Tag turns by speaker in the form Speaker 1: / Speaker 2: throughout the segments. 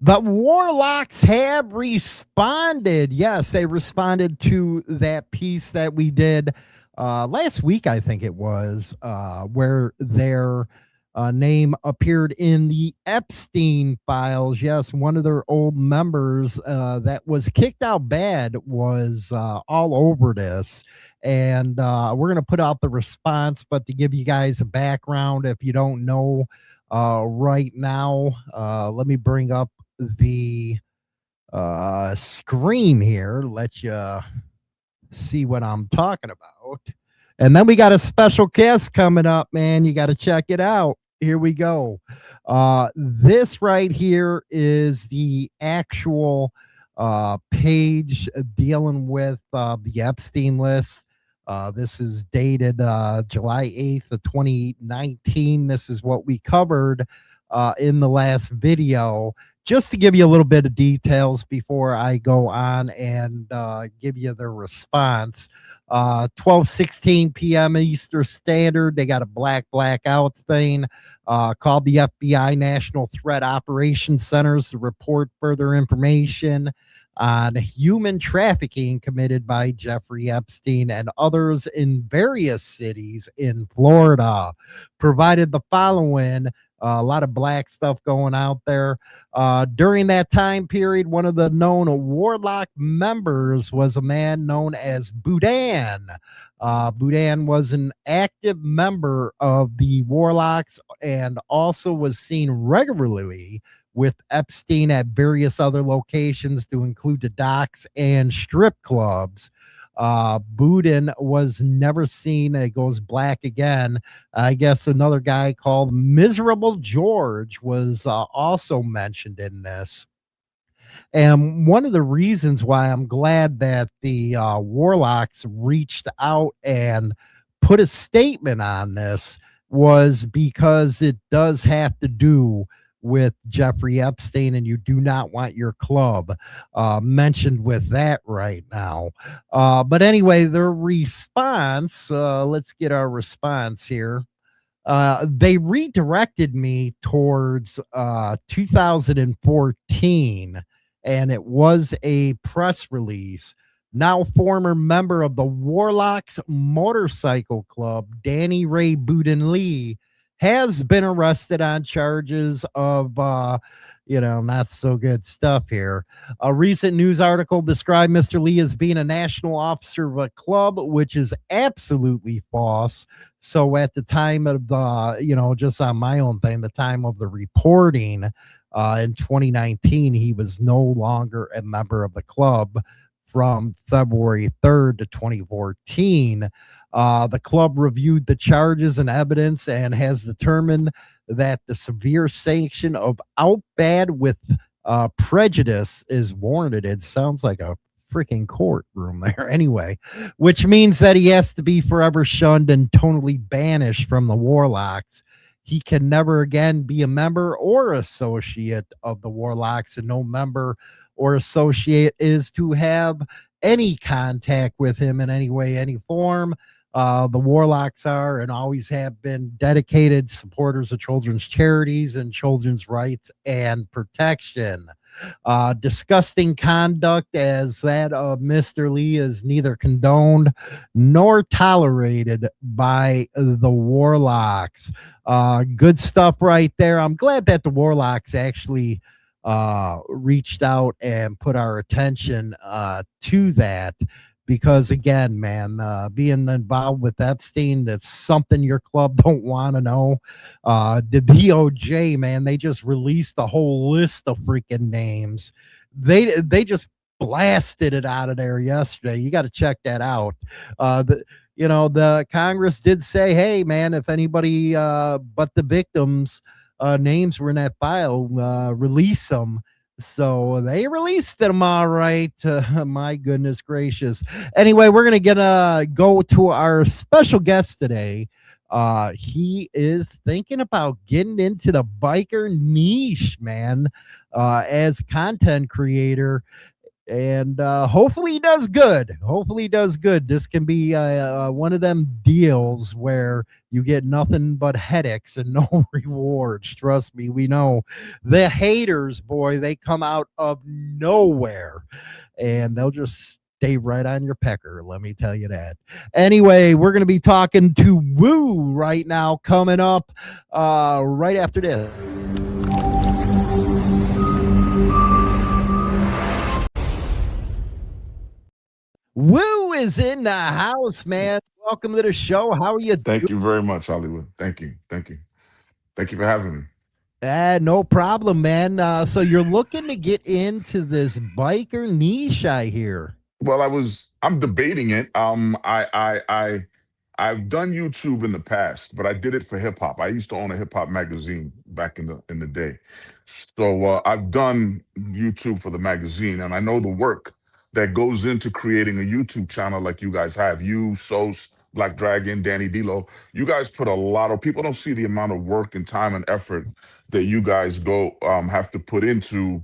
Speaker 1: The Warlocks have responded. Yes, they responded to that piece that we did last week, I think it was, where their name appeared in the Epstein files. Yes, one of their old members that was kicked out bad was all over this. And we're going to put out the response, but to give you guys a background, if you don't know right now, let me bring up the screen here, let you see what I'm talking about. And then we got a special guest coming up, man. You got to check it out. Here we go. This right here is the actual page dealing with the Epstein list. This is dated July 8th of 2019. This is what we covered in the last video, just to give you a little bit of details before I go on and give you the response. 12:16 p.m. Eastern Standard. They got a blackout thing called the FBI National Threat Operations Centers to report further information on human trafficking committed by Jeffrey Epstein and others in various cities in Florida. Provided the following. A lot of black stuff going out there. During that time period, one of the known Warlock members was a man known as Boudin. Boudin was an active member of the Warlocks and also was seen regularly with Epstein at various other locations, to include the docks and strip clubs. Boudin was never seen. It goes black again. I guess another guy called Miserable George was also mentioned in this. And one of the reasons why I'm glad that the Warlocks reached out and put a statement on this was because it does have to do with Jeffrey Epstein, and you do not want your club mentioned with that right now. But anyway, their response, let's get our response here. They redirected me towards 2014, and it was a press release. Now former member of the Warlocks Motorcycle Club, Danny Ray Boudin Lee, has been arrested on charges of, not so good stuff here. A recent news article described Mr. Lee as being a national officer of a club, which is absolutely false. So at the time of the, just on my own thing, the time of the reporting in 2019, he was no longer a member of the club from February 3rd to 2014. The club reviewed the charges and evidence and has determined that the severe sanction of out bad with prejudice is warranted. It sounds like a freaking courtroom there anyway, which means that he has to be forever shunned and totally banished from the Warlocks. He can never again be a member or associate of the Warlocks, and no member or associate is to have any contact with him in any way, any form. The Warlocks are and always have been dedicated supporters of children's charities and children's rights and protection. Disgusting conduct as that of Mr. Lee is neither condoned nor tolerated by the Warlocks. Good stuff right there. I'm glad that the Warlocks actually reached out and put our attention to that, because again, man, being involved with Epstein, that's something your club don't want to know. The DOJ, man, they just released a whole list of freaking names. They just blasted it out of there yesterday. You got to check that out. The Congress did say, hey, man, if anybody but the victims' names were in that file, release them. So they released them all right. My goodness gracious. Anyway, we're going to go to our special guest today. He is thinking about getting into the biker niche, man, as a content creator. And hopefully he does good. Hopefully he does good. This can be one of them deals where you get nothing but headaches and no rewards. Trust me, we know the haters, boy, they come out of nowhere and they'll just stay right on your pecker. Let me tell you that. Anyway, we're going to be talking to Woo right now, coming up right after this. Woo is in the house, man. Welcome to the show. How are you
Speaker 2: Thank
Speaker 1: doing?
Speaker 2: you very much, Hollywood. Thank you. Thank you. Thank you for having me.
Speaker 1: No problem, man. So you're looking to get into this biker niche, I hear.
Speaker 2: Well, I'm debating it. I've done YouTube in the past, but I did it for hip hop. I used to own a hip hop magazine back in the day. So I've done YouTube for the magazine, and I know the work that goes into creating a YouTube channel like you guys have. You, Sos, Black Dragon, Danny D'Lo. You guys put a lot of people don't see the amount of work and time and effort that you guys go have to put into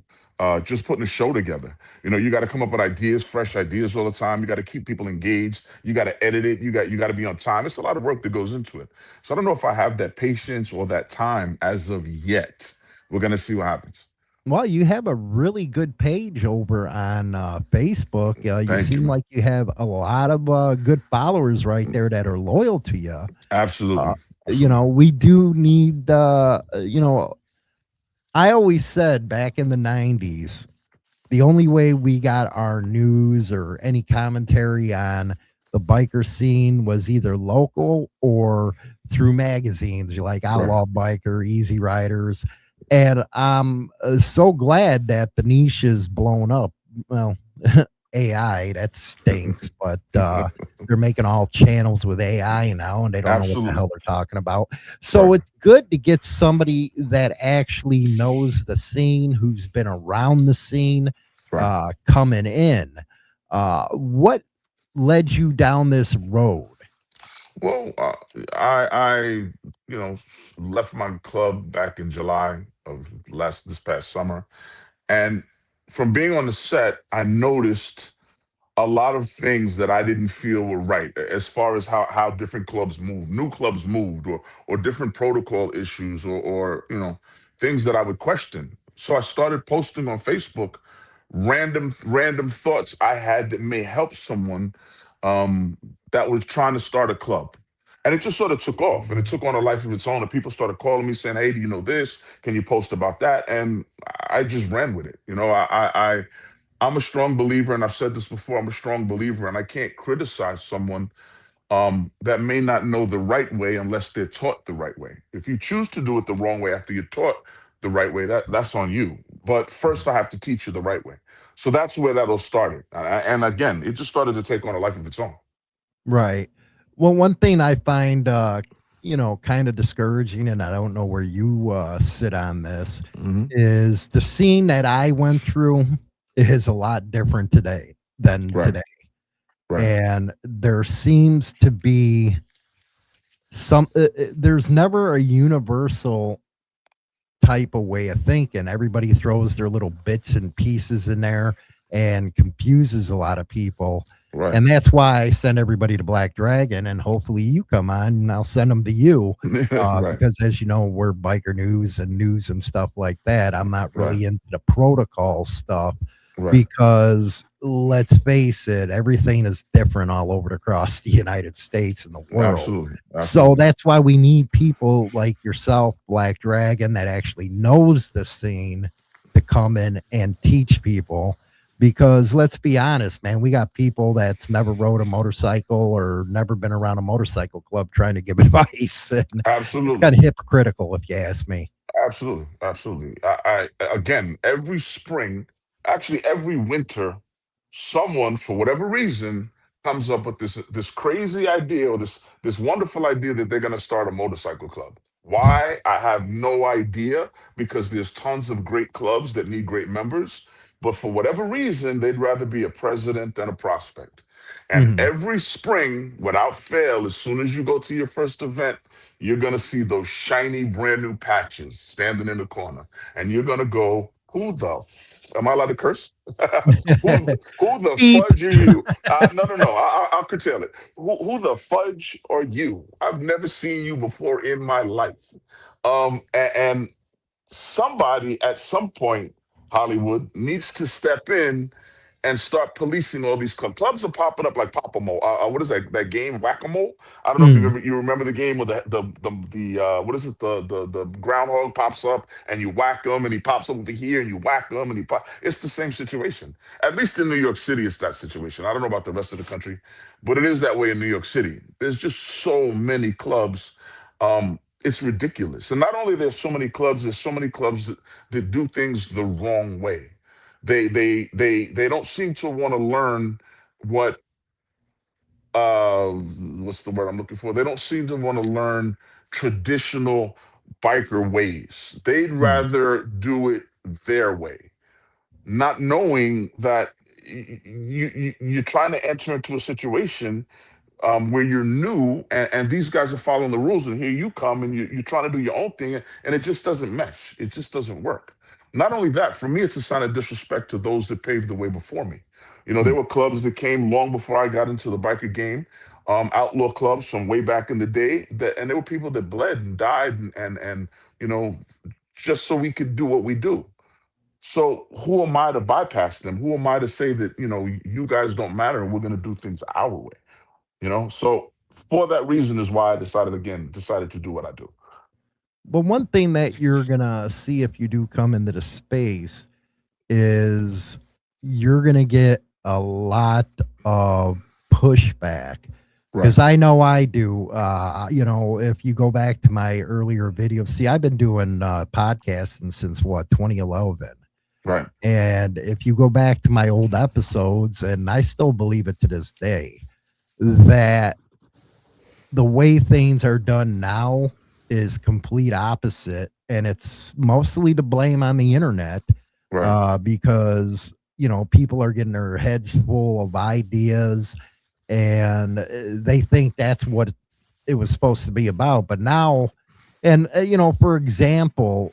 Speaker 2: just putting a show together. You got to come up with ideas, fresh ideas all the time. You got to keep people engaged. You got to edit it. You got to be on time. It's a lot of work that goes into it. So I don't know if I have that patience or that time as of yet. We're gonna see what happens.
Speaker 1: Well, you have a really good page over on Facebook. You
Speaker 2: Thank
Speaker 1: seem
Speaker 2: you.
Speaker 1: like you have a lot of good followers right there that are loyal to you. Uh,
Speaker 2: Absolutely. Absolutely.
Speaker 1: we do need, I always said back in the 90s, the only way we got our news or any commentary on the biker scene was either local or through magazines like
Speaker 2: Right.
Speaker 1: Outlaw Biker, Easy Riders. And I'm so glad that the niche is blown up. Well, AI, that stinks, but they're making all channels with AI now and they don't know what the
Speaker 2: Absolutely.
Speaker 1: hell they're talking about. So
Speaker 2: Right.
Speaker 1: it's good to get somebody that actually knows the scene, who's been around the scene,
Speaker 2: Right.
Speaker 1: coming in. What led you down this road?
Speaker 2: Well, I left my club back in July of last this past summer, and from being on the set, I noticed a lot of things that I didn't feel were right as far as how different clubs moved, new clubs moved, or different protocol issues, or things that I would question. So I started posting on Facebook random thoughts I had that may help someone um, that was trying to start a club. And it just sort of took off and it took on a life of its own. And people started calling me saying, "Hey, do you know this? Can you post about that?" And I just ran with it. I'm a strong believer, and I've said this before, I'm a strong believer, and I can't criticize someone that may not know the right way unless they're taught the right way. If you choose to do it the wrong way after you're taught the right way, that's on you. But first, I have to teach you the right way. So that's where that all started. And again, it just started to take on a life of its own.
Speaker 1: Right. Well, one thing I find, kind of discouraging, and I don't know where you sit on this,
Speaker 2: Hmm.
Speaker 1: is the scene that I went through is a lot different today than
Speaker 2: Right,
Speaker 1: today.
Speaker 2: right,
Speaker 1: And there seems to be there's never a universal type of way of thinking. Everybody throws their little bits and pieces in there and confuses a lot of people.
Speaker 2: right,
Speaker 1: And that's why I send everybody to Black Dragon, and hopefully you come on, and I'll send them to you.
Speaker 2: right,
Speaker 1: Because as you know, we're biker news and stuff like that. I'm not
Speaker 2: right,
Speaker 1: really into the protocol stuff
Speaker 2: right.
Speaker 1: because let's face it, everything is different all over across the United States and the world.
Speaker 2: Absolutely,
Speaker 1: So
Speaker 2: absolutely.
Speaker 1: that's why we need people like yourself, Black Dragon, that actually knows the scene to come in and teach people. Because let's be honest, man, we got people that's never rode a motorcycle or never been around a motorcycle club trying to give advice. And it's
Speaker 2: Absolutely.
Speaker 1: kind of hypocritical, if you ask me.
Speaker 2: Absolutely, absolutely. I again, every spring, actually every winter, someone for whatever reason comes up with this crazy idea or this wonderful idea that they're going to start a motorcycle club. Why? I have no idea because there's tons of great clubs that need great members, but for whatever reason, they'd rather be a president than a prospect. And
Speaker 1: Mhm.
Speaker 2: every spring, without fail, as soon as you go to your first event, you're going to see those shiny brand new patches standing in the corner. And you're going to go, who the Am I allowed to curse? Who the
Speaker 1: Beep.
Speaker 2: fudge are you? No, no, no. I'll curtail it. Who the fudge are you? I've never seen you before in my life. And somebody at some point, Hollywood needs to step in and start policing all these clubs. Clubs are popping up like Pop-A-Mole. What is that game, Whack-A-Mole? I don't know if
Speaker 1: Mm.
Speaker 2: you remember the game where the what is it, the groundhog pops up and you whack him and he pops up over here and you whack him and he pop. It's the same situation. At least in New York City, it's that situation. I don't know about the rest of the country, but it is that way in New York City. There's just so many clubs. It's ridiculous. And not only there's so many clubs, there's so many clubs that do things the wrong way. They don't seem to want to learn what what's the word I'm looking for? They don't seem to want to learn traditional biker ways. They'd
Speaker 1: Mm.
Speaker 2: rather do it their way, not knowing that you're trying to enter into a situation where you're new and these guys are following the rules, and here you come and you're trying to do your own thing, and it just doesn't mesh. It just doesn't work. Not only that, for me, it's a sign of disrespect to those that paved the way before me. There
Speaker 1: Mm.
Speaker 2: were clubs that came long before I got into the biker game, outlaw clubs from way back in the day, and there were people that bled and died and you know, just so we could do what we do. So who am I to bypass them? Who am I to say that, you guys don't matter and we're going to do things our way? So for that reason is why I decided to do what I do.
Speaker 1: But one thing that you're gonna see if you do come into the space is you're gonna get a lot of pushback
Speaker 2: Right,
Speaker 1: because I know I do. If you go back to my earlier videos, see, I've been doing podcasting since what 2011,
Speaker 2: right,
Speaker 1: and if you go back to my old episodes, and I still believe it to this day that the way things are done now is complete opposite, and it's mostly to blame on the internet,
Speaker 2: right,
Speaker 1: because people are getting their heads full of ideas, and they think that's what it was supposed to be about. But now, and for example,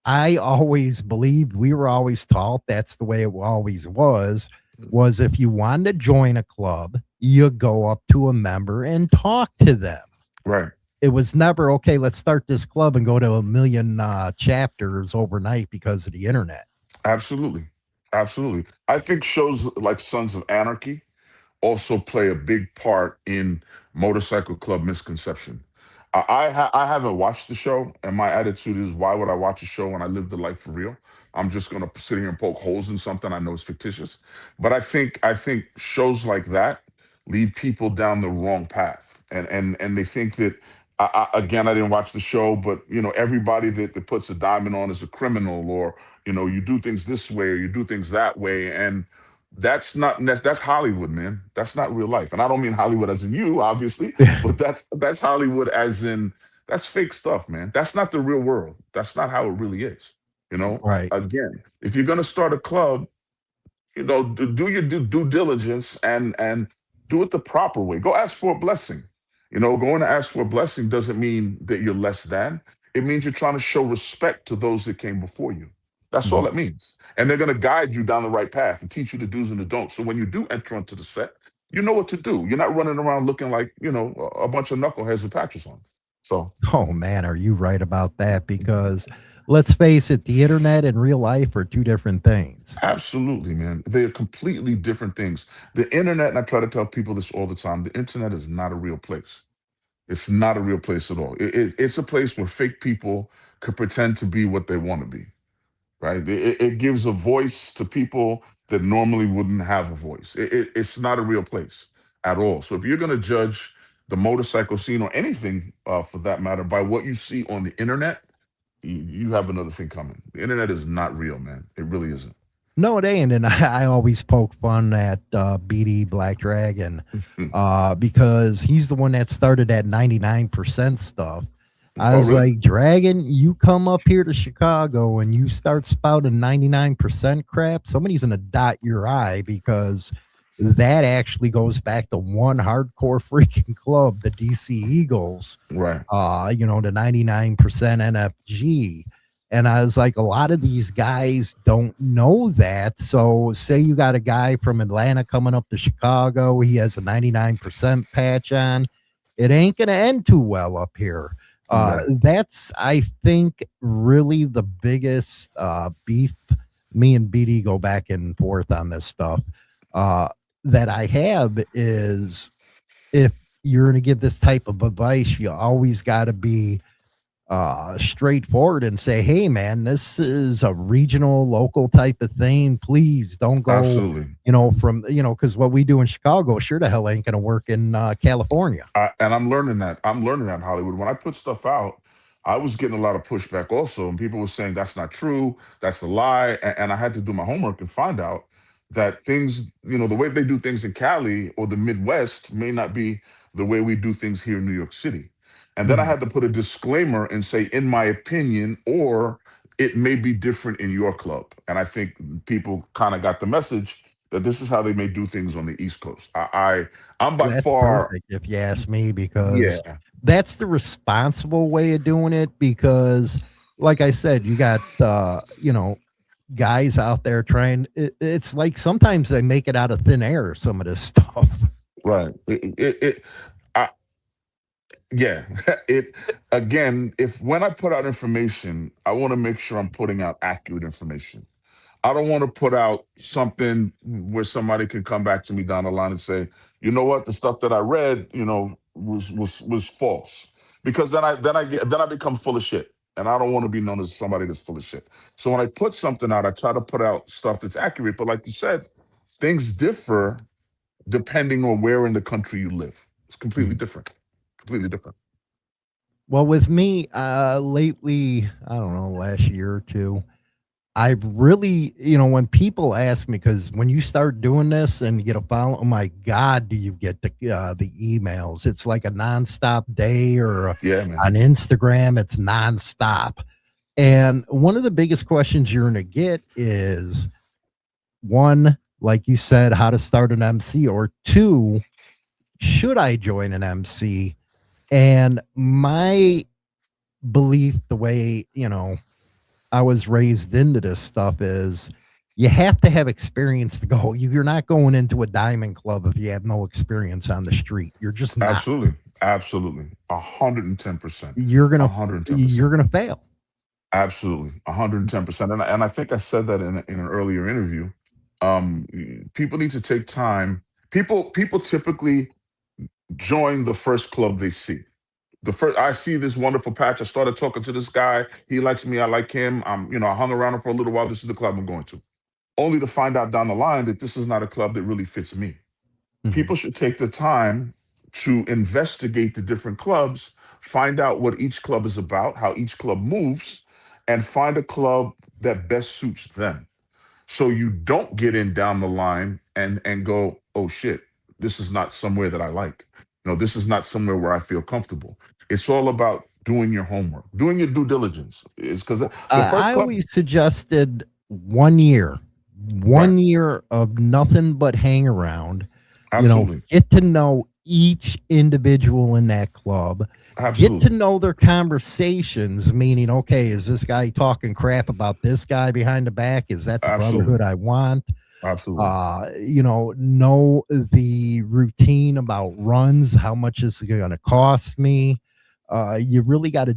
Speaker 1: I always believed, we were always taught that's the way it always was if you wanted to join a club, you go up to a member and talk to them.
Speaker 2: right.
Speaker 1: It was never, okay, let's start this club and go to a million chapters overnight because of the internet.
Speaker 2: Absolutely. Absolutely. I think shows like Sons of Anarchy also play a big part in motorcycle club misconception. I haven't watched the show, and my attitude is, why would I watch a show when I live the life for real? I'm just gonna sit here and poke holes in something I know is fictitious. But I think shows like that lead people down the wrong path, and they think that. Again, I didn't watch the show, but everybody that puts a diamond on is a criminal, or you do things this way or you do things that way, and that's Hollywood, man. That's not real life. And I don't mean Hollywood as in you, obviously, but that's Hollywood as in that's fake stuff, man. That's not the real world. That's not how it really is.
Speaker 1: Right.
Speaker 2: Again, if you're gonna start a club, do your due diligence and do it the proper way. Go ask for a blessing. Going to ask for a blessing doesn't mean that you're less than. It means you're trying to show respect to those that came before you. That's all
Speaker 1: Mhm.
Speaker 2: it means. And they're going to guide you down the right path and teach you the do's and the don'ts. So when you do enter onto the set, you know what to do. You're not running around looking like, a bunch of knuckleheads with patches on. So
Speaker 1: Oh man, are you right about that? Because let's face it, the internet and real life are two different things.
Speaker 2: absolutely, man. They are completely different things. The internet, and I try to tell people this all the time, the internet is not a real place. It's not a real place at all. It's a place where fake people could pretend to be what they want to be, right? It gives a voice to people that normally wouldn't have a voice. It's not a real place at all. So if you're going to judge the motorcycle scene or anything for that matter by what you see on the internet, you have another thing coming. The internet is not real, man. It really isn't.
Speaker 1: No, it ain't. And I always poke fun at BD Black Dragon because he's the one that started that 99% stuff. I
Speaker 2: Oh,
Speaker 1: was
Speaker 2: really?
Speaker 1: like, Dragon, you come up here to Chicago and you start spouting 99% crap, somebody's going to dot your eye, because that actually goes back to one hardcore freaking club, the DC Eagles,
Speaker 2: Right.
Speaker 1: the 99% NFG. And I was like, a lot of these guys don't know that. So, say you got a guy from Atlanta coming up to Chicago, he has a 99% patch on. It ain't going to end too well up here.
Speaker 2: Right.
Speaker 1: That's, I think, really the biggest beef. Me and BD go back and forth on this stuff. Uh, that I have is, if you're going to give this type of advice, you always got to be straightforward and say, hey, man, this is a regional, local type of thing. Please don't go,
Speaker 2: Absolutely.
Speaker 1: from, because what we do in Chicago sure the hell ain't going to work in California.
Speaker 2: And I'm learning that. I'm learning that in Hollywood. When I put stuff out, I was getting a lot of pushback also, and people were saying that's not true, that's a lie. And I had to do my homework and find out that things, the way they do things in Cali or the Midwest may not be the way we do things here in New York City. And then I
Speaker 1: Mhm.
Speaker 2: had to put a disclaimer and say, in my opinion, or it may be different in your club. And I think people kind of got the message that this is how they may do things on the East Coast. I'm by
Speaker 1: That's
Speaker 2: far,
Speaker 1: perfect, if you ask me, because
Speaker 2: yeah.
Speaker 1: that's the responsible way of doing it. Because, like I said, you got, guys out there trying, it's like sometimes they make it out of thin air, some of this stuff.
Speaker 2: Right. I, yeah. It again. If when I put out information, I want to make sure I'm putting out accurate information. I don't want to put out something where somebody can come back to me down the line and say, you know what, the stuff that I read, was false. Because then I become full of shit, and I don't want to be known as somebody that's full of shit. So when I put something out, I try to put out stuff that's accurate. But like you said, things differ depending on where in the country you live. It's completely
Speaker 1: Mhm.
Speaker 2: different. Completely different.
Speaker 1: Well, with me, lately, I don't know, last year or two, I've really, when people ask me, because when you start doing this and you get a follow, oh my God, do you get the emails? It's like a nonstop day, or
Speaker 2: Yeah, man.
Speaker 1: on Instagram, it's nonstop. And one of the biggest questions you're going to get is, one, like you said, how to start an MC, or two, should I join an MC? And my belief, the way, I was raised into this stuff, is you have to have experience to go. You're not going into a diamond club if you have no experience on the street. You're just not.
Speaker 2: Absolutely. Absolutely. 110%.
Speaker 1: You're gonna
Speaker 2: 110%.
Speaker 1: you're gonna fail.
Speaker 2: Absolutely, 110%. And I think I said that in an earlier interview. People need to take time. People typically join the first club they see. The first I see this wonderful patch. I started talking to this guy. He likes me. I like him. I hung around him for a little while. This is the club I'm going to. Only to find out down the line that this is not a club that really fits me.
Speaker 1: Mhm.
Speaker 2: People should take the time to investigate the different clubs, find out what each club is about, how each club moves, and find a club that best suits them. So you don't get in down the line and go, oh shit, this is not somewhere that I like. No, this is not somewhere where I feel comfortable. It's all about doing your homework, doing your due diligence. It's because the first
Speaker 1: I
Speaker 2: club,
Speaker 1: always suggested 1 year,
Speaker 2: right?
Speaker 1: 1 year of nothing but hang around.
Speaker 2: Absolutely,
Speaker 1: Get to know each individual in that club. Get to
Speaker 2: absolutely,
Speaker 1: know their conversations, meaning, okay, is this guy talking crap about this guy behind the back? Is that the brotherhood
Speaker 2: absolutely,
Speaker 1: I want?
Speaker 2: absolutely,
Speaker 1: Know the routine about runs. How much is it going to cost me? You really got to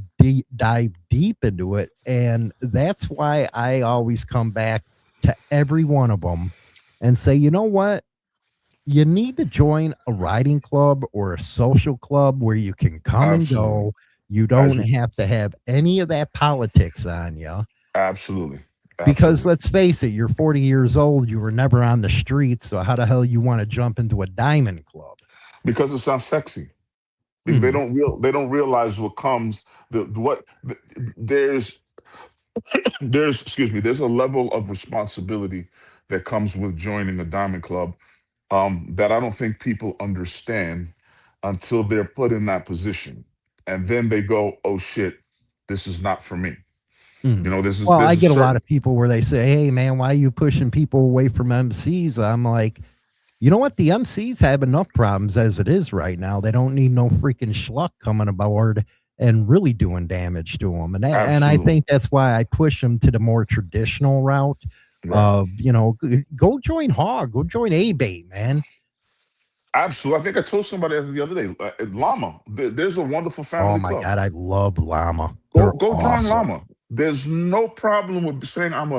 Speaker 1: dive deep into it. And that's why I always come back to every one of them and say, you know what? You need to join a riding club or a social club where you can come and
Speaker 2: absolutely.
Speaker 1: go. You
Speaker 2: As
Speaker 1: don't
Speaker 2: you,
Speaker 1: have to have any of that politics on you.
Speaker 2: absolutely,
Speaker 1: Because
Speaker 2: absolutely.
Speaker 1: let's face it, you're 40 years old. You were never on the streets. So how the hell you want to jump into a diamond club?
Speaker 2: Because it sounds sexy. They
Speaker 1: Mhm.
Speaker 2: don't realize what comes. There's excuse me. There's a level of responsibility that comes with joining a diamond club, that I don't think people understand until they're put in that position, and then they go, "Oh shit, this is not for me."
Speaker 1: Mhm.
Speaker 2: This is
Speaker 1: Well, I
Speaker 2: there's a
Speaker 1: get a lot
Speaker 2: certain
Speaker 1: of people where they say, "Hey, man, why are you pushing people away from MCs?" I'm like, you know what? The MCs have enough problems as it is right now. They don't need no freaking schluck coming aboard and really doing damage to them. And I
Speaker 2: Absolutely.
Speaker 1: think that's why I push them to the more traditional route
Speaker 2: Right.
Speaker 1: of, go join Hog, go join A-Bait, man.
Speaker 2: Absolutely. I think I told somebody the other day, Llama. There's a wonderful
Speaker 1: Oh
Speaker 2: family
Speaker 1: my
Speaker 2: club.
Speaker 1: God, I love Llama. They're
Speaker 2: Go join
Speaker 1: awesome.
Speaker 2: Llama. There's no problem with saying I'm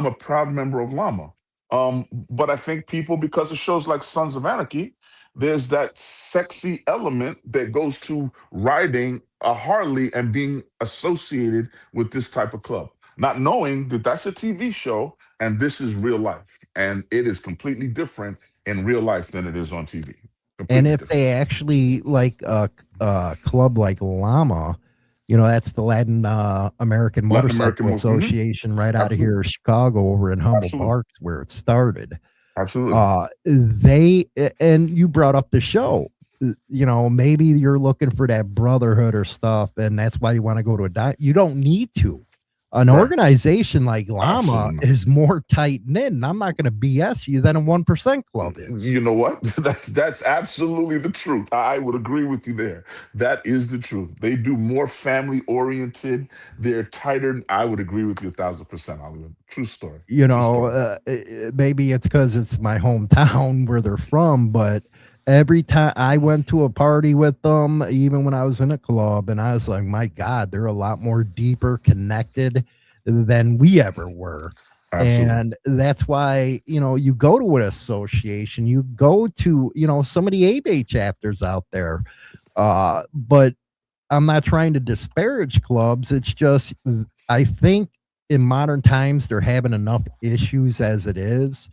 Speaker 2: a proud member of Llama. But I think people, because of shows like Sons of Anarchy, there's that sexy element that goes to riding a Harley and being associated with this type of club, not knowing that that's a TV show and this is real life, and it is completely different in real life than it is on TV.
Speaker 1: And
Speaker 2: Completely
Speaker 1: if
Speaker 2: different.
Speaker 1: they actually like a club like Llama, that's the Latin American
Speaker 2: Latin American
Speaker 1: Motorcycle
Speaker 2: most.
Speaker 1: Association right out of here
Speaker 2: Absolutely.
Speaker 1: in Chicago over in Humble
Speaker 2: Absolutely.
Speaker 1: Parks where it started.
Speaker 2: Absolutely.
Speaker 1: And you brought up the show. Maybe you're looking for that brotherhood or stuff, and that's why you want to go to you don't need to. An
Speaker 2: Right.
Speaker 1: organization like Llama
Speaker 2: Absolutely not.
Speaker 1: is more tight knit, and I'm not going to BS you than a 1% club is.
Speaker 2: You know what? That's absolutely the truth. I would agree with you there. That is the truth. They do more family oriented. They're tighter. I would agree with you 1,000%, Hollywood. True story. True story.
Speaker 1: Maybe it's because it's my hometown where they're from, but every time I went to a party with them, even when I was in a club, and I was like, my God, they're a lot more deeper connected than we ever were.
Speaker 2: Absolutely.
Speaker 1: And that's why, you go to an association, you go to, some of the ABA chapters out there. But I'm not trying to disparage clubs. It's just, I think in modern times, they're having enough issues as it is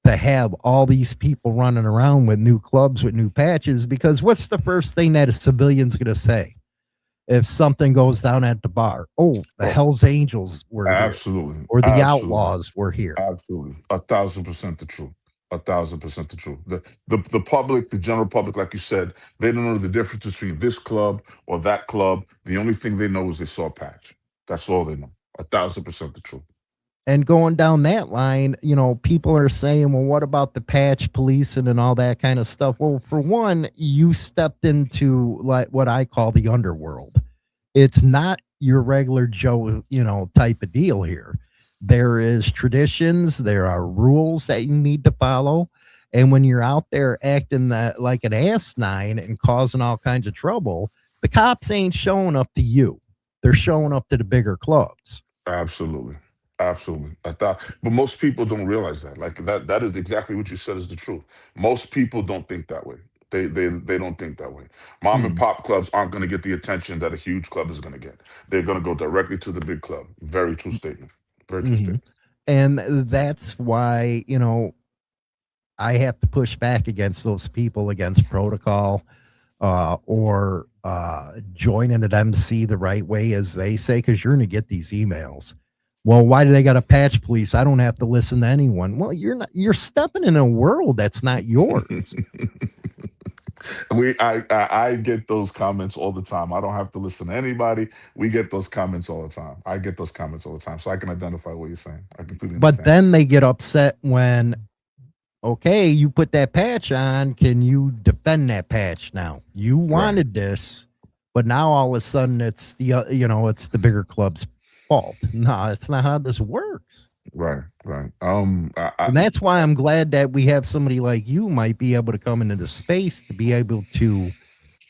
Speaker 1: to have all these people running around with new clubs with new patches. Because what's the first thing that a civilian's going to say if something goes down at the bar? Oh, the
Speaker 2: Oh,
Speaker 1: Hells Angels were here,
Speaker 2: absolutely.
Speaker 1: or the
Speaker 2: Absolutely.
Speaker 1: Outlaws were here.
Speaker 2: Absolutely. 1,000% the truth. 1,000% the truth. The public, the general public, like you said, they don't know the difference between this club or that club. The only thing they know is they saw a patch. That's all they know. 1,000% the truth.
Speaker 1: And going down that line, people are saying, well, what about the patch policing and all that kind of stuff? Well, for one, you stepped into like what I call the underworld. It's not your regular Joe, type of deal here. There is traditions, there are rules that you need to follow. And when you're out there acting like an ass nine and causing all kinds of trouble, the cops ain't showing up to you. They're showing up to the bigger clubs.
Speaker 2: Absolutely. Absolutely. I thought, but most people don't realize that. Like that is exactly what you said is the truth. Most people don't think that way. They don't think that way. Mom and
Speaker 1: Hmm.
Speaker 2: pop clubs aren't going to get the attention that a huge club is going to get. They're going to go directly to the big club. Very true statement. Very true
Speaker 1: Hmm.
Speaker 2: statement.
Speaker 1: And that's why, I have to push back against those people against protocol, or joining an MC the right way, as they say, because you're going to get these emails. Well, why do they got a patch police? I don't have to listen to anyone. Well, you're stepping in a world that's not yours.
Speaker 2: I get those comments all the time. I don't have to listen to anybody. We get those comments all the time. I get those comments all the time. So I can identify what you're saying. I completely
Speaker 1: But
Speaker 2: understand.
Speaker 1: then they get upset when, okay, you put that patch on. Can you defend that patch now? You
Speaker 2: Right.
Speaker 1: wanted this, but now all of a sudden it's the bigger club's fault. No, it's not how this works.
Speaker 2: Right. Right.
Speaker 1: And that's why I'm glad that we have somebody like you might be able to come into the space to be able to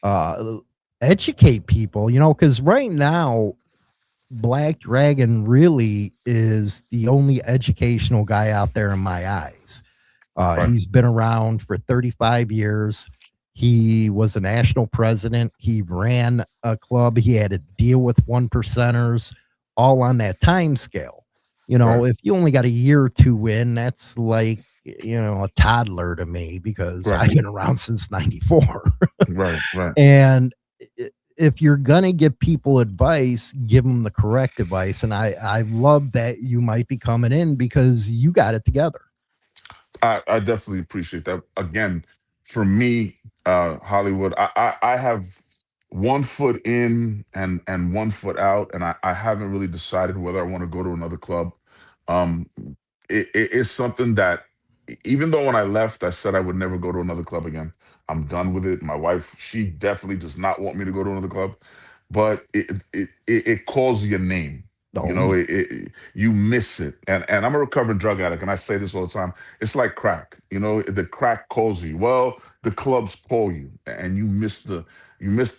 Speaker 1: uh, educate people, because right now, Black Dragon really is the only educational guy out there in my eyes.
Speaker 2: right.
Speaker 1: He's been around for 35 years. He was a national president. He ran a club. He had to deal with one percenters all on that time scale.
Speaker 2: Right.
Speaker 1: If you only got a year or two in, that's like, a toddler to me because
Speaker 2: Right.
Speaker 1: I've been around since 94.
Speaker 2: Right. Right.
Speaker 1: And if you're going to give people advice, give them the correct advice. And I love that you might be coming in because you got it together.
Speaker 2: I definitely appreciate that. Again, for me, Hollywood, I have one foot in and one foot out, and I haven't really decided whether I want to go to another club. Um, it is something that, even though when I left, I said I would never go to another club again. I'm done with it. My wife, she definitely does not want me to go to another club. but it calls your name. You
Speaker 1: Oh
Speaker 2: know,
Speaker 1: yeah.
Speaker 2: you miss it. And I'm a recovering drug addict, and I say this all the time. It's like crack. You know, the crack calls you. Well, the clubs call you, and you miss the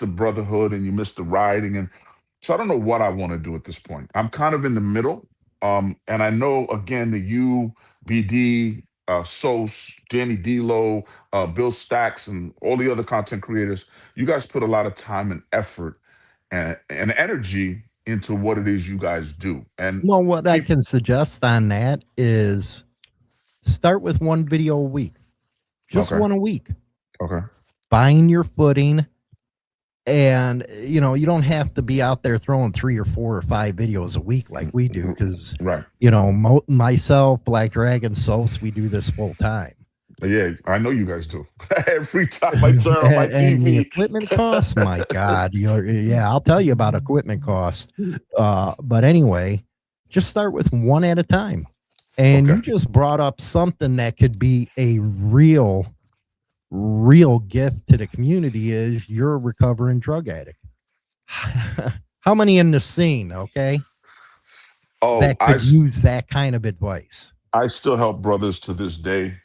Speaker 2: brotherhood, and you miss the riding. And so I don't know what I want to do at this point. I'm kind of in the middle. And I know again that you, BD, Sos, Danny D'Lo, Bill Stacks, and all the other content creators, you guys put a lot of time and effort and energy into what it is you guys do. And
Speaker 1: Well, what I
Speaker 2: people,
Speaker 1: can suggest on that is start with one video a week, just
Speaker 2: okay,
Speaker 1: one a week.
Speaker 2: okay,
Speaker 1: Find your footing, and you don't have to be out there throwing 3 or 4 or 5 videos a week like we do, because
Speaker 2: right.
Speaker 1: myself, Black Dragon, Sos, we do this full time.
Speaker 2: Yeah, I know you guys do. Every time I turn on my
Speaker 1: And the
Speaker 2: TV.
Speaker 1: equipment costs, my God, yeah, I'll tell you about equipment costs. But anyway, just start with one at a time. And
Speaker 2: Okay.
Speaker 1: you just brought up something that could be a real gift to the community. Is you're a recovering drug addict. How many in the scene, okay,
Speaker 2: Oh,
Speaker 1: that could use that kind of advice?
Speaker 2: I still help brothers to this day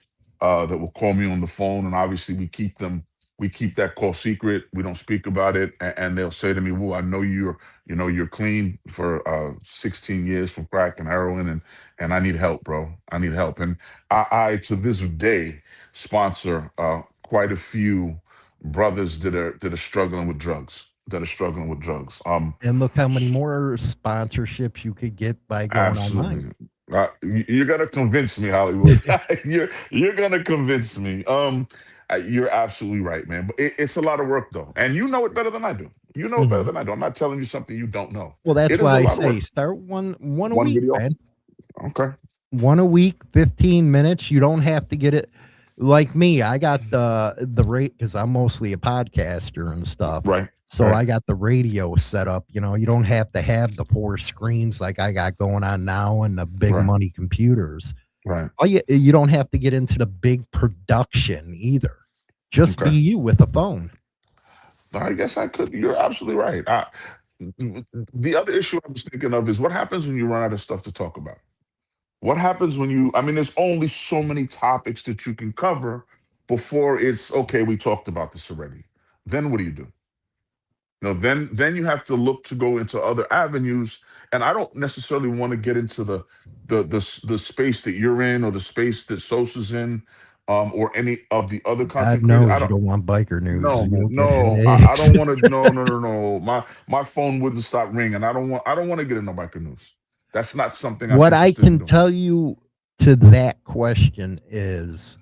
Speaker 2: that will call me on the phone, and obviously we keep that call secret. We don't speak about it, and they'll say to me, "Well, I know you're clean for 16 years from crack and heroin, and I need help, bro. I need help." And I to this day sponsor quite a few brothers that are struggling with drugs. That are struggling with drugs.
Speaker 1: And look how many more sponsorships you could get by going online.
Speaker 2: Absolutely. You're gonna convince me, Hollywood. You're gonna convince me. You're absolutely right, man. But it's a lot of work, though, and you know it better than I do. You know it better
Speaker 1: Mhm.
Speaker 2: than I do. I'm not telling you something you don't know.
Speaker 1: Well, that's
Speaker 2: It is
Speaker 1: why
Speaker 2: a
Speaker 1: I
Speaker 2: lot of
Speaker 1: say
Speaker 2: work.
Speaker 1: start one a
Speaker 2: One
Speaker 1: week,
Speaker 2: video.
Speaker 1: man.
Speaker 2: Okay.
Speaker 1: One a week, 15 minutes. You don't have to get it like me. I got the rate because I'm mostly a podcaster and stuff.
Speaker 2: Right.
Speaker 1: So
Speaker 2: Right.
Speaker 1: I got the radio set up. You don't have to have the 4 screens like I got going on now and the big
Speaker 2: Right.
Speaker 1: money computers.
Speaker 2: Right.
Speaker 1: You don't have to get into the big production either. Just be
Speaker 2: Okay.
Speaker 1: you with a phone.
Speaker 2: I guess I could. You're absolutely right. The other issue I was thinking of is what happens when you run out of stuff to talk about. What happens when I mean, there's only so many topics that you can cover before it's okay, we talked about this already. Then what do you do? Then you have to look to go into other avenues. And I don't necessarily want to get into the space that you're in or the space that Sosa's in, or any of the other
Speaker 1: God
Speaker 2: content creators. I
Speaker 1: knows you
Speaker 2: don't
Speaker 1: don't want biker news.
Speaker 2: no, man,
Speaker 1: You'll get
Speaker 2: no, I
Speaker 1: headaches.
Speaker 2: don't want to. No, no, no, no. My phone wouldn't stop ringing. I don't want to get into biker news. That's not something I'm
Speaker 1: What I
Speaker 2: interested in
Speaker 1: can
Speaker 2: doing.
Speaker 1: tell you to that question is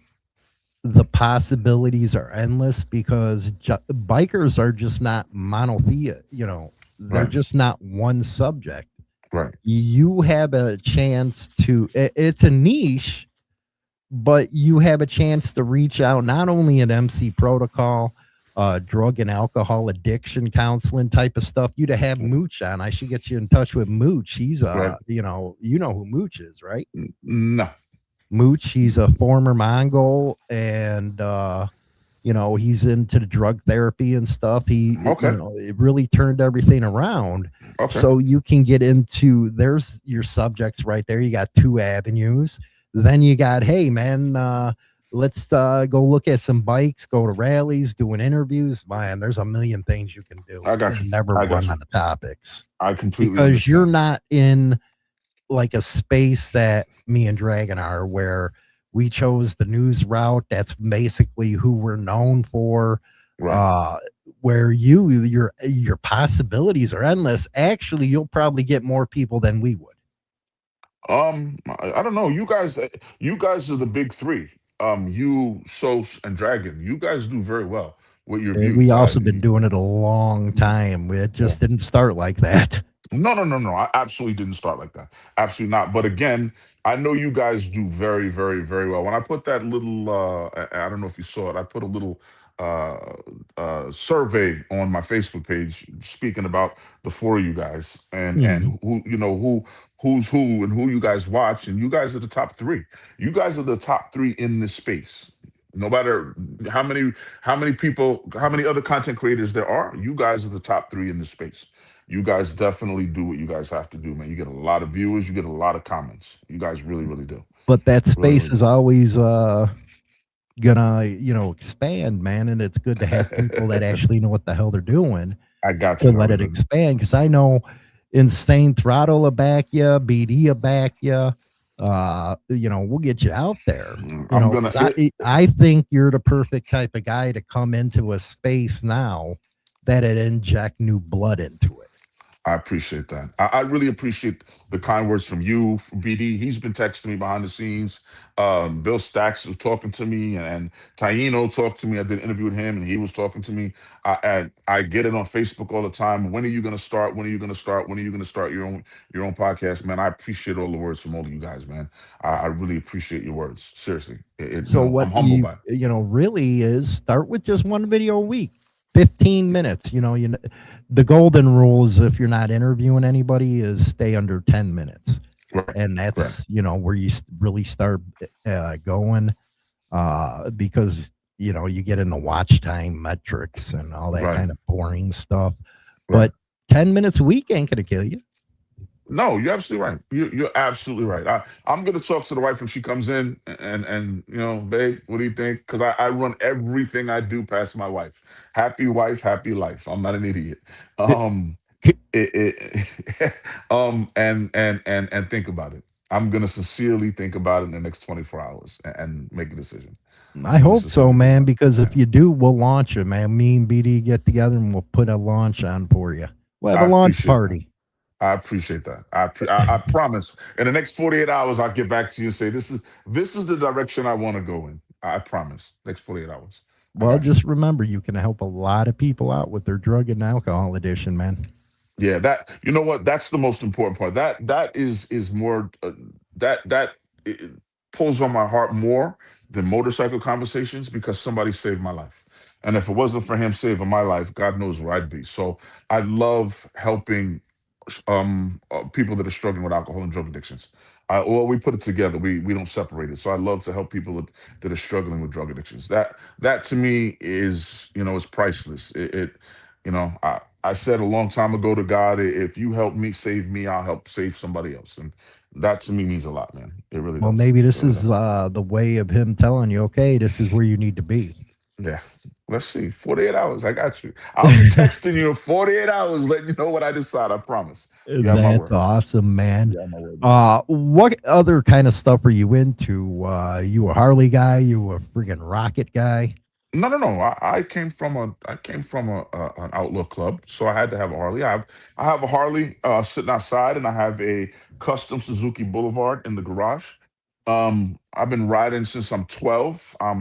Speaker 1: the possibilities are endless, because bikers are just not monotheist. They're
Speaker 2: Right,
Speaker 1: just not one subject.
Speaker 2: right.
Speaker 1: You have a chance to, it's a niche, but you have a chance to reach out not only at MC Protocol, drug and alcohol addiction counseling type of stuff. You to have Mooch on. I should get you in touch with Mooch. He's
Speaker 2: Right.
Speaker 1: you know who Mooch is, right?
Speaker 2: No.
Speaker 1: Mooch, he's a former Mongol, and he's into the drug therapy and stuff.
Speaker 2: Okay.
Speaker 1: It really turned everything around.
Speaker 2: Okay.
Speaker 1: So you can get into, there's your subjects right there. You got 2 avenues. Then you got, hey man, let's go look at some bikes, go to rallies, doing interviews. Man, there's a million things you can do
Speaker 2: I got you.
Speaker 1: and never
Speaker 2: I got
Speaker 1: run
Speaker 2: you.
Speaker 1: out of topics,
Speaker 2: I completely
Speaker 1: because you're
Speaker 2: understand.
Speaker 1: not in like a space that me and Dragon are, where we chose the news route. That's basically who we're known for.
Speaker 2: Right.
Speaker 1: Uh, where your possibilities are endless. Actually, you'll probably get more people than we would.
Speaker 2: I don't know. You guys are the big three. You, Sos, and Dragon. You guys do very well with your
Speaker 1: And we
Speaker 2: views.
Speaker 1: also been doing it a long time. It
Speaker 2: Yeah.
Speaker 1: just didn't start like that.
Speaker 2: No, no, no, no. I absolutely didn't start like that. Absolutely not. But again, I know you guys do very, very, very well. When I put that little, I don't know if you saw it. I put a little uh, survey on my Facebook page speaking about the four of you guys
Speaker 1: Mhm.
Speaker 2: and who's who and who you guys watch. And you guys are the top three. You guys are the top three in this space. No matter how many people, how many other content creators there are, you guys are the top three in this space. You guys definitely do what you guys have to do, man. You get a lot of viewers, you get a lot of comments. You guys really, really do.
Speaker 1: But that
Speaker 2: Really,
Speaker 1: space
Speaker 2: really
Speaker 1: is
Speaker 2: do.
Speaker 1: always gonna, expand, man. And it's good to have people that actually know what the hell they're doing
Speaker 2: I got
Speaker 1: to
Speaker 2: you,
Speaker 1: let it
Speaker 2: Hollywood.
Speaker 1: expand. Because I know Insane Throttle will back you, BD will back you. We'll get you out there.
Speaker 2: I'm gonna
Speaker 1: Because I think you're the perfect type of guy to come into a space now that it inject new blood into it.
Speaker 2: I appreciate that. I really appreciate the kind words from you, from BD. He's been texting me behind the scenes. Bill Stacks was talking to me, and Taino talked to me. I did an interview with him, and he was talking to me. I get it on Facebook all the time. When are you going to start? When are you going to start? When are you going to start your own podcast, man? I appreciate all the words from all of you guys, man. I really appreciate your words. Seriously,
Speaker 1: So
Speaker 2: I'm
Speaker 1: what
Speaker 2: humbled by it.
Speaker 1: really is start with just one video a week, 15 minutes. The golden rule is if you're not interviewing anybody is stay under 10 minutes.
Speaker 2: Right,
Speaker 1: And
Speaker 2: right,
Speaker 1: that's, where you really start going because, you get in the watch time metrics and all that
Speaker 2: right,
Speaker 1: kind of boring stuff.
Speaker 2: right.
Speaker 1: But 10 minutes a week ain't going to kill you.
Speaker 2: No, you're absolutely right. You're absolutely right. I'm gonna talk to the wife when she comes in, and babe, what do you think? Because I run everything I do past my wife. Happy wife, happy life. I'm not an idiot. Um, and think about it. I'm gonna sincerely think about it in the next 24 hours and make a decision.
Speaker 1: I
Speaker 2: I'm gonna
Speaker 1: hope so,
Speaker 2: sincerely think
Speaker 1: man,
Speaker 2: about it.
Speaker 1: because if
Speaker 2: Yeah.
Speaker 1: you do, we'll launch it, man. Me and BD get together and we'll put a launch on for you. We'll have
Speaker 2: I
Speaker 1: a launch
Speaker 2: appreciate that.
Speaker 1: party.
Speaker 2: I appreciate that. I promise. In the next 48 hours, I'll get back to you and say this is the direction I want to go in. I promise. Next 48 hours. I
Speaker 1: Well,
Speaker 2: got you.
Speaker 1: just remember, you can help a lot of people out with their drug and alcohol addiction, man.
Speaker 2: Yeah, that you know what? That's the most important part. That is more that it pulls on my heart more than motorcycle conversations because somebody saved my life. And if it wasn't for him saving my life, God knows where I'd be. So I love helping people that are struggling with alcohol and drug addictions. Well, we put it together. We don't separate it. So I love to help people that are struggling with drug addictions. That to me is priceless. I said a long time ago to God, if you help me save me, I'll help save somebody else. And that to me means a lot, man. It really
Speaker 1: Well,
Speaker 2: does.
Speaker 1: maybe
Speaker 2: It
Speaker 1: this
Speaker 2: really
Speaker 1: is
Speaker 2: does.
Speaker 1: the way of him telling you, okay, this is where you need to be.
Speaker 2: Yeah. Let's see. 48 hours. I got you. I'll be texting you in 48 hours, letting you know what I decide. I promise. You have my
Speaker 1: That's
Speaker 2: word.
Speaker 1: awesome, man.
Speaker 2: You have my word, man.
Speaker 1: What other kind of stuff are you into? You a Harley guy? You a friggin' rocket guy?
Speaker 2: No, no, no. I came from an outlaw club, so I had to have a Harley. I have a Harley sitting outside, and I have a custom Suzuki Boulevard in the garage. I've been riding since I'm 12. I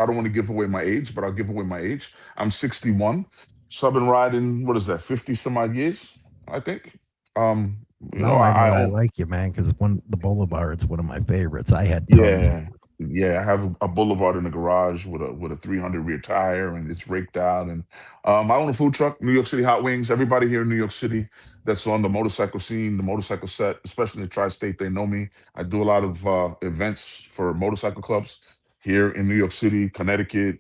Speaker 2: don't want to give away my age, but I'll give away my age. I'm 61, so I've been riding. What is that? 50 some odd years, I think. Um,
Speaker 1: Now I know
Speaker 2: I
Speaker 1: I
Speaker 2: own.
Speaker 1: like you, man, because the Boulevard's one of my favorites. I had tons.
Speaker 2: Yeah, yeah. I have a Boulevard in the garage with a 300 rear tire, and it's raked out. And I own a food truck, New York City Hot Wings. Everybody here in New York City that's on the motorcycle scene, the motorcycle set, especially in the tri-state, they know me. I do a lot of events for motorcycle clubs here in New York City, Connecticut,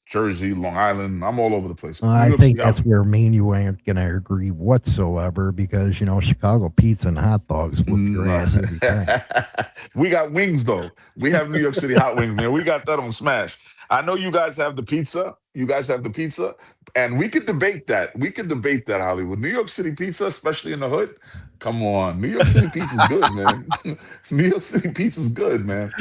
Speaker 2: Jersey, Long Island. I'm all over the place. New
Speaker 1: I
Speaker 2: York
Speaker 1: think
Speaker 2: City Hot
Speaker 1: that's
Speaker 2: Wings.
Speaker 1: where me and you ain't gonna agree whatsoever because Chicago pizza and hot dogs whoop your
Speaker 2: Nah.
Speaker 1: ass every time.
Speaker 2: We got wings though. We have New York City hot wings, man. We got that on Smash. I know you guys have the pizza. You guys have the pizza, and we could debate that. We could debate that, Hollywood. New York City pizza, especially in the hood. Come on, New York City pizza is good, man. New York City pizza is good, man.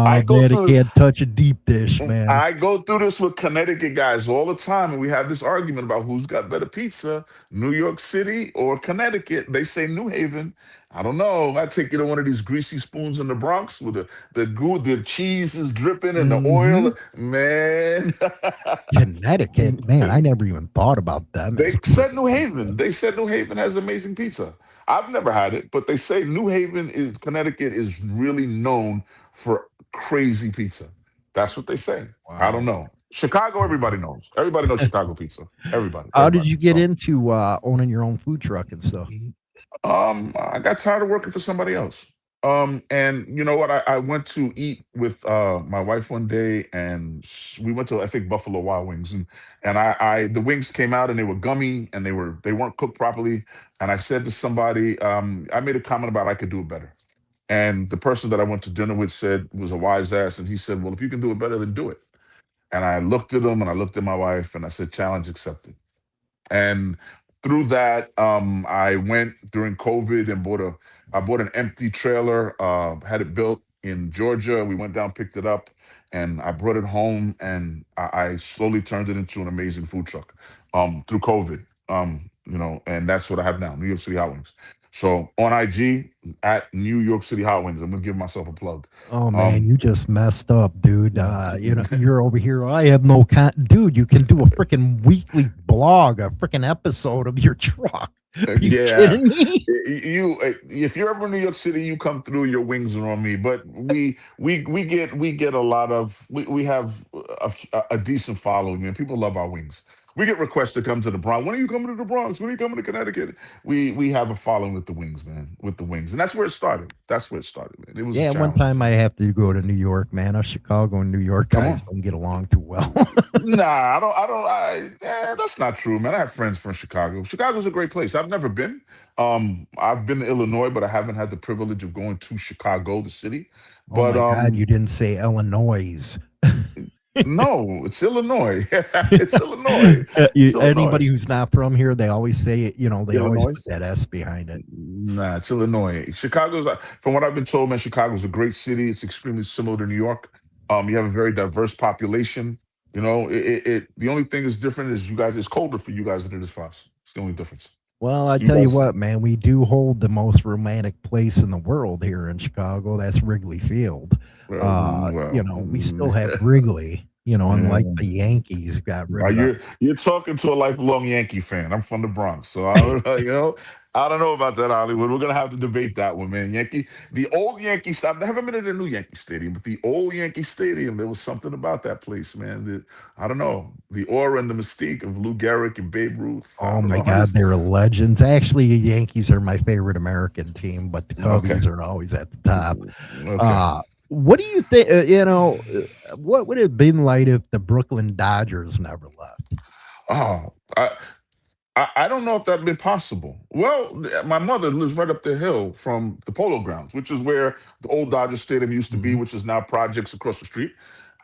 Speaker 2: I
Speaker 1: Oh
Speaker 2: go
Speaker 1: man, it
Speaker 2: through this.
Speaker 1: can't touch a deep dish, man.
Speaker 2: I go through this with Connecticut guys all the time, and we have this argument about who's got better pizza, New York City or Connecticut. They say New Haven. I don't know. I take you to one of these greasy spoons in the Bronx with the cheese is dripping and the
Speaker 1: Hmm.
Speaker 2: oil. Man,
Speaker 1: Connecticut, man, I never even thought about them
Speaker 2: they
Speaker 1: as
Speaker 2: said
Speaker 1: perfect
Speaker 2: New
Speaker 1: pizza.
Speaker 2: Haven. They said New Haven has amazing pizza. I've never had it, but they say Connecticut is really known for crazy pizza. That's what they say. I don't
Speaker 1: Wow.
Speaker 2: know. Chicago, everybody knows. Everybody knows Chicago pizza. Everybody,
Speaker 1: How did
Speaker 2: everybody.
Speaker 1: you get
Speaker 2: So,
Speaker 1: into owning your own food truck and stuff?
Speaker 2: I got tired of working for somebody else. And you know what? I went to eat with my wife one day, and we went to, I think, Buffalo Wild Wings, and I the wings came out and they were gummy and they weren't cooked properly. And I said to somebody, I made a comment about I could do it better. And the person that I went to dinner with said was a wise ass, and he said, "Well, if you can do it better, then do it." And I looked at him and I looked at my wife and I said, "Challenge accepted." And through that, I went during COVID and I bought an empty trailer, had it built in Georgia. We went down, picked it up, and I brought it home, and I slowly turned it into an amazing food truck through COVID. And that's what I have now, New York City Hot Wings. So on IG at New York City Hot Wings, I'm gonna give myself a plug.
Speaker 1: Oh man,
Speaker 2: Um,
Speaker 1: you just messed up, dude. You're over here. I have no dude. You can do a freaking weekly blog, a freaking episode of your truck. Are you
Speaker 2: Yeah,
Speaker 1: kidding me?
Speaker 2: you. If you're ever in New York City, you come through. Your wings are on me. But we get a lot of we have a decent following, and people love our wings. We get requests to come to the Bronx. When are you coming to the Bronx? When are you coming to Connecticut? We have a following with the wings, man. With the wings, and that's where it started. That's where it started, man. It was a
Speaker 1: Yeah, one
Speaker 2: challenge.
Speaker 1: time I have to go to New York, man. Us Chicago and New York
Speaker 2: Come
Speaker 1: guys
Speaker 2: on.
Speaker 1: don't get along too well.
Speaker 2: Nah, I don't. I don't. That's not true, man. I have friends from Chicago. Chicago's a great place. I've never been. I've been to Illinois, but I haven't had the privilege of going to Chicago, the city.
Speaker 1: Oh
Speaker 2: But
Speaker 1: my God, you didn't say Illinois.
Speaker 2: no, it's Illinois. It's Illinois. It's
Speaker 1: Anybody
Speaker 2: Illinois.
Speaker 1: who's not from here, they always say it, they always
Speaker 2: Illinois.
Speaker 1: put that S behind it.
Speaker 2: Nah, it's Illinois. Chicago's, from what I've been told, man, Chicago's a great city. It's extremely similar to New York. You have a very diverse population. The only thing that's different is you guys. It's colder for you guys than it is for us. It's the only difference.
Speaker 1: Well, I
Speaker 2: You
Speaker 1: tell you
Speaker 2: guys,
Speaker 1: what, man, we do hold the most romantic place in the world here in Chicago. That's Wrigley Field.
Speaker 2: well,
Speaker 1: We still have Wrigley, unlike
Speaker 2: yeah.
Speaker 1: the Yankees got rid of that.
Speaker 2: You're talking to a lifelong Yankee fan. I'm from the Bronx, so I don't know about that, Hollywood. We're gonna have to debate that one, man. The old Yankee. I haven't been to the new Yankee Stadium, but the old Yankee Stadium, there was something about that place, man. That I don't know, the aura and the mystique of Lou Gehrig and Babe Ruth. I
Speaker 1: Oh
Speaker 2: don't
Speaker 1: my
Speaker 2: know how
Speaker 1: God,
Speaker 2: this.
Speaker 1: they're legends. Actually, the Yankees are my favorite American team, but the
Speaker 2: Okay,
Speaker 1: Cubbies are always at the top.
Speaker 2: okay.
Speaker 1: What do you think? What would it have been like if the Brooklyn Dodgers never left?
Speaker 2: Oh, I don't know if that'd been possible. Well, my mother lives right up the hill from the Polo Grounds, which is where the old Dodger Stadium used to be,
Speaker 1: Mhm.
Speaker 2: which is now projects across the street.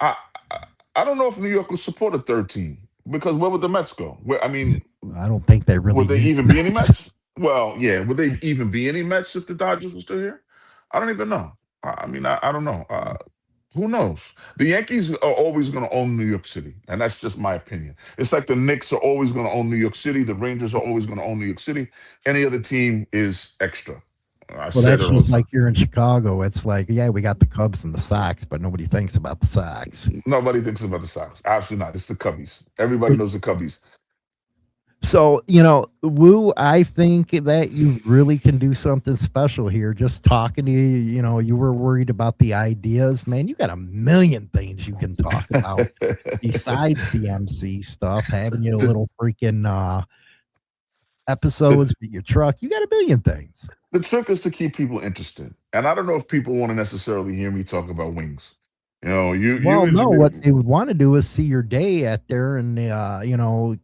Speaker 2: I I, I don't know if New York would support a third team because where would the Mets go? Where I mean,
Speaker 1: I don't think they really
Speaker 2: would they
Speaker 1: need
Speaker 2: even be any
Speaker 1: that.
Speaker 2: Mets? Well, yeah, would they even be any Mets if the Dodgers were still here? I don't even know. I don't know. Who knows? The Yankees are always going to own New York City, and that's just my opinion. It's like the Knicks are always going to own New York City. The Rangers are always going to own New York City. Any other team is extra. I
Speaker 1: Well,
Speaker 2: said
Speaker 1: that's
Speaker 2: it all
Speaker 1: just
Speaker 2: the time.
Speaker 1: like here in Chicago. It's like, yeah, we got the Cubs and the Sox, but nobody thinks about the Sox.
Speaker 2: Nobody thinks about the Sox. Absolutely not. It's the Cubbies. Everybody knows the Cubbies.
Speaker 1: So, Woo, I think that you really can do something special here. Just talking to you, you were worried about the ideas, man. You got a million things you can talk about besides the MC stuff, having your
Speaker 2: the,
Speaker 1: little freaking
Speaker 2: the
Speaker 1: episodes with your truck. You got a million things.
Speaker 2: the trick is to keep people interested. And I don't know if people want to necessarily hear me talk about wings. You
Speaker 1: Well, no, what
Speaker 2: engineer.
Speaker 1: they would want to do is see your day at there and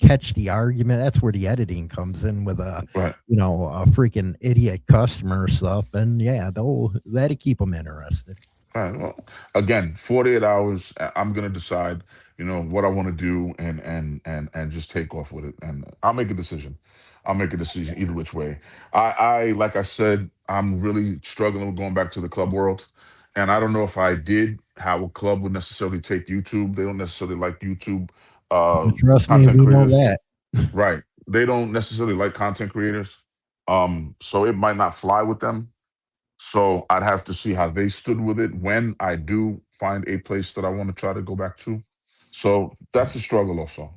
Speaker 1: catch the argument. That's where the editing comes in with
Speaker 2: Right.
Speaker 1: a freaking idiot customer stuff, and yeah, that'll keep them interested.
Speaker 2: All right. Well, again, 48 hours. I'm gonna decide, what I want to do, and just take off with it. And I'll make a decision. I'll make a decision either which way. Like I said, I'm really struggling with going back to the club world, and I don't know if I did how a club would necessarily take YouTube. They don't necessarily like YouTube
Speaker 1: Trust me,
Speaker 2: content
Speaker 1: we know
Speaker 2: creators,
Speaker 1: that.
Speaker 2: right? They don't necessarily like content creators, so it might not fly with them. So I'd have to see how they stood with it when I do find a place that I want to try to go back to. So that's a struggle also.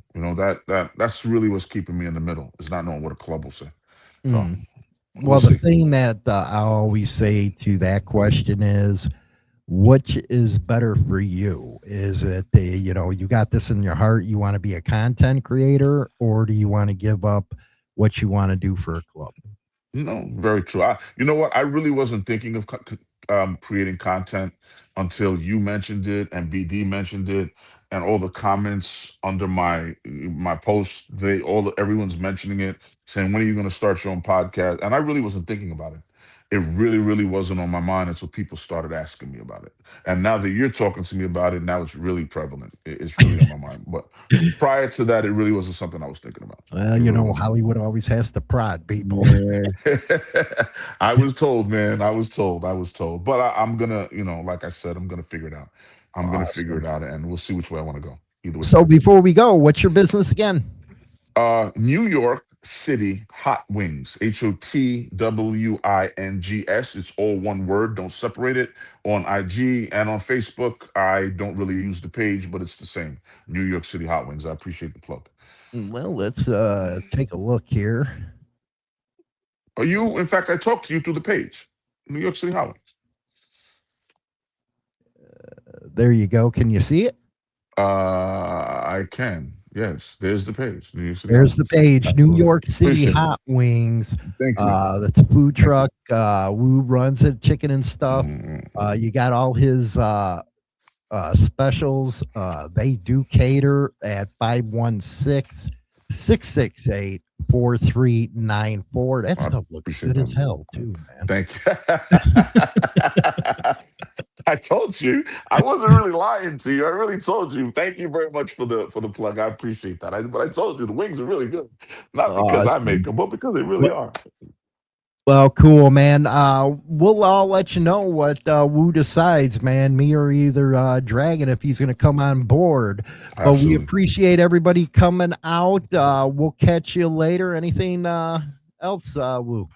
Speaker 2: That's really what's keeping me in the middle, is not knowing what a club will say. So
Speaker 1: Mm.
Speaker 2: we'll
Speaker 1: Well, the
Speaker 2: see.
Speaker 1: thing that I always say to that question is, which is better for you? Is it you got this in your heart, you want to be a content creator, or do you want to give up what you want to do for a club?
Speaker 2: No, very true. You know what? I really wasn't thinking of creating content until you mentioned it and BD mentioned it, and all the comments under my post, everyone's mentioning it, saying, when are you going to start your own podcast? And I really wasn't thinking about it. It really, really wasn't on my mind until people started asking me about it. And now that you're talking to me about it, now it's really prevalent. It's really on my mind. But prior to that, it really wasn't something I was thinking about.
Speaker 1: Well,
Speaker 2: It
Speaker 1: you
Speaker 2: really
Speaker 1: know,
Speaker 2: wasn't.
Speaker 1: Hollywood always has to prod people.
Speaker 2: Yeah. I was told, man. I was told. I was told. But I'm gonna, like I said, I'm gonna figure it out. I'm gonna figure
Speaker 1: Awesome.
Speaker 2: it out, and we'll see which way I want to go. Either which
Speaker 1: So
Speaker 2: way.
Speaker 1: before we go, what's your business again?
Speaker 2: New York City Hot Wings. HOTWINGS. It's all one word. Don't separate it. On IG and on Facebook. I don't really use the page, but it's the same. New York City Hot Wings. I appreciate the plug.
Speaker 1: Well, let's take a look here.
Speaker 2: Are you? In fact, I talked to you through the page. New York City Hot Wings.
Speaker 1: There you go. Can you see it?
Speaker 2: I can. Yes, there's the page. New York City Hot
Speaker 1: There's the
Speaker 2: Wings.
Speaker 1: page. New
Speaker 2: Absolutely.
Speaker 1: York City
Speaker 2: Appreciate it.
Speaker 1: Hot Wings.
Speaker 2: Thank you.
Speaker 1: That's a food
Speaker 2: Thank you.
Speaker 1: truck. Woo runs it, chicken and stuff.
Speaker 2: Mm.
Speaker 1: You got all his specials. They do cater at 516-668-4394. That
Speaker 2: I
Speaker 1: stuff looks
Speaker 2: appreciate
Speaker 1: good as
Speaker 2: that.
Speaker 1: hell too, man.
Speaker 2: Thank you. I told you I wasn't really lying to you. I really told you. Thank you very much for the plug. I appreciate that. But I told you the wings are really good, not because I make
Speaker 1: Awesome.
Speaker 2: them, but because they really are.
Speaker 1: Well, cool, man. We'll all let you know what Woo decides, man. Me or either Dragon if he's going to come on board. But we
Speaker 2: Absolutely.
Speaker 1: appreciate everybody coming out. We'll catch you later. Anything else, Woo?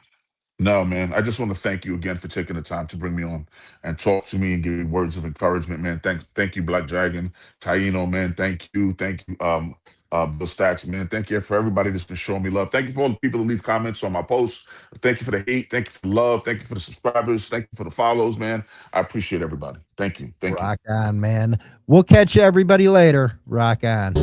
Speaker 2: No, man. I just want to thank you again for taking the time to bring me on and talk to me and give me words of encouragement, man. Thank you, Black Dragon, Taino, man. Thank you, Bill Stacks, man. Thank you for everybody that's been showing me love. Thank you for all the people that leave comments on my posts. Thank you for the hate. Thank you for the love. Thank you for the subscribers. Thank you for the follows, man. I appreciate everybody. Thank you. Thank you.
Speaker 1: Rock on, man. We'll catch you everybody later. Rock on.